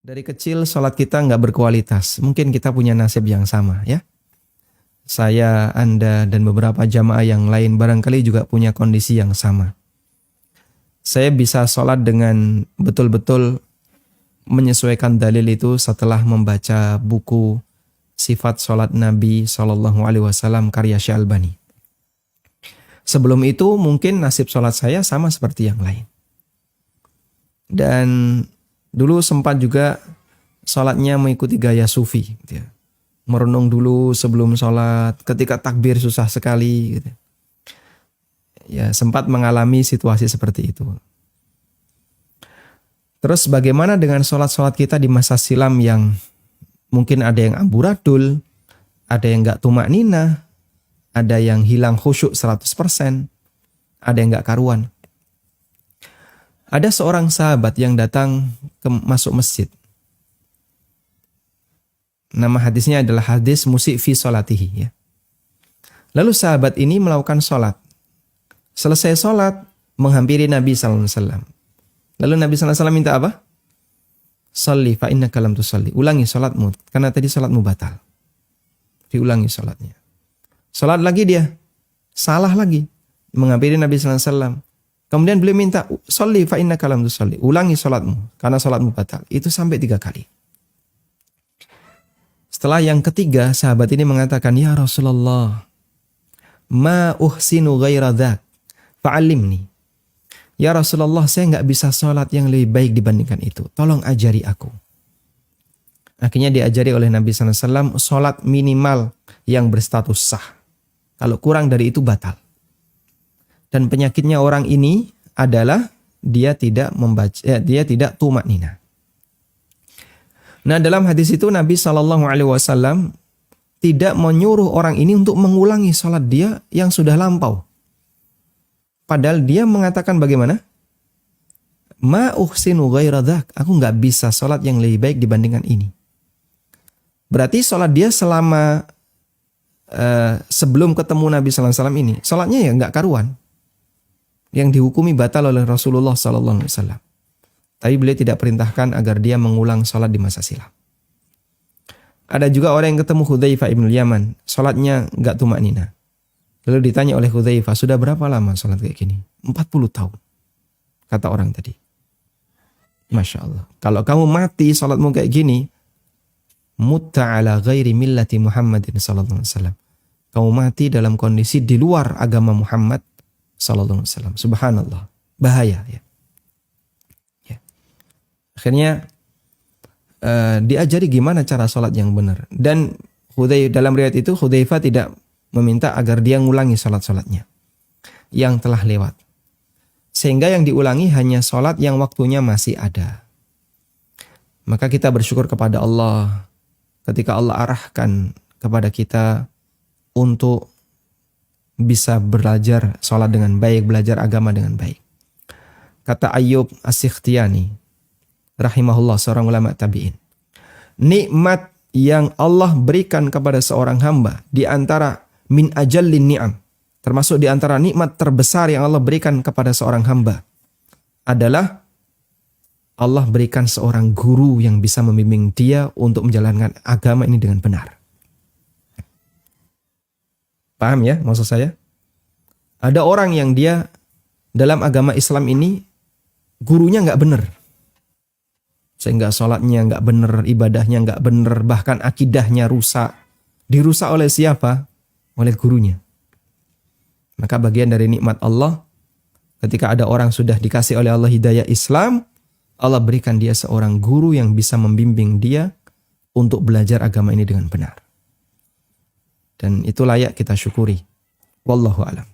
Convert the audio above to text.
Dari kecil sholat kita nggak berkualitas. Mungkin kita punya nasib yang sama ya. Saya, Anda, dan beberapa jamaah yang lain barangkali juga punya kondisi yang sama. Saya bisa sholat dengan betul-betul menyesuaikan dalil itu setelah membaca buku Sifat Sholat Nabi SAW karya Syalbani. Sebelum itu mungkin nasib sholat saya sama seperti yang lain. Dan dulu sempat juga sholatnya mengikuti gaya sufi. Gitu ya. Merenung dulu sebelum sholat, ketika takbir susah sekali. Gitu. Ya, sempat mengalami situasi seperti itu. Terus bagaimana dengan sholat-sholat kita di masa silam yang mungkin ada yang amburadul, ada yang gak tumak nina, ada yang hilang khusyuk 100%, ada yang gak karuan. Ada seorang sahabat yang datang masuk masjid. Nama hadisnya adalah hadis musik fi sholatihi. Ya. Lalu sahabat ini melakukan sholat. Selesai sholat, menghampiri Nabi SAW. Lalu Nabi SAW minta apa? Sholli fa innaka lam tusolli. Ulangi sholatmu, karena tadi sholatmu batal. Diulangi sholatnya. Sholat lagi dia, salah lagi. Menghampiri Nabi SAW. Kemudian beliau minta, sholli fa innaka lam tusolli. Ulangi sholatmu, karena sholatmu batal. Itu sampai 3 kali. Setelah yang ketiga, sahabat ini mengatakan, Ya Rasulullah, ma uhsinu ghaira dhak, fa'alimni. Ya Rasulullah, saya nggak bisa sholat yang lebih baik dibandingkan itu. Tolong ajari aku. Akhirnya diajari oleh Nabi SAW, sholat minimal yang berstatus sah. Kalau kurang dari itu batal. Dan penyakitnya orang ini adalah dia tidak tumak nina. Nah, dalam hadis itu Nabi SAW tidak menyuruh orang ini untuk mengulangi sholat dia yang sudah lampau. Padahal dia mengatakan bagaimana? Ma uhsinu ghaira dhak. Aku nggak bisa sholat yang lebih baik dibandingkan ini. Berarti sholat dia selama sebelum ketemu Nabi SAW ini, sholatnya ya nggak karuan. Yang dihukumi batal oleh Rasulullah SAW. Tapi beliau tidak perintahkan agar dia mengulang sholat di masa silam. Ada juga orang yang ketemu Hudzaifah ibn Yaman. Sholatnya nggak tumak nina. Lalu ditanya oleh Hudzaifah, sudah berapa lama sholat kayak gini? 40 tahun. Kata orang tadi. Masya Allah. Kalau kamu mati sholatmu kayak gini, mutta ala ghairi millati Muhammadin sallallahu alaihi wasallam. Kamu mati dalam kondisi di luar agama Muhammad sallallahu alaihi wasallam. Subhanallah. Bahaya ya. Akhirnya diajari gimana cara sholat yang benar. Dan dalam riwayat itu Hudzaifah tidak meminta agar dia ngulangi sholat-sholatnya yang telah lewat. Sehingga yang diulangi hanya sholat yang waktunya masih ada. Maka kita bersyukur kepada Allah ketika Allah arahkan kepada kita untuk bisa belajar sholat dengan baik, belajar agama dengan baik. Kata Ayyub As-Sikhtiyani rahimahullah, seorang ulama tabi'in. Nikmat yang Allah berikan kepada seorang hamba di antara min ajallin ni'am, termasuk di antara nikmat terbesar yang Allah berikan kepada seorang hamba adalah Allah berikan seorang guru yang bisa membimbing dia untuk menjalankan agama ini dengan benar. Paham ya maksud saya? Ada orang yang dia dalam agama Islam ini gurunya nggak benar. Sehingga sholatnya nggak benar, ibadahnya nggak benar, bahkan akidahnya rusak. Dirusak oleh siapa? Oleh gurunya. Maka bagian dari nikmat Allah, ketika ada orang sudah dikasih oleh Allah hidayah Islam, Allah berikan dia seorang guru yang bisa membimbing dia untuk belajar agama ini dengan benar. Dan itu layak kita syukuri. Wallahu a'lam.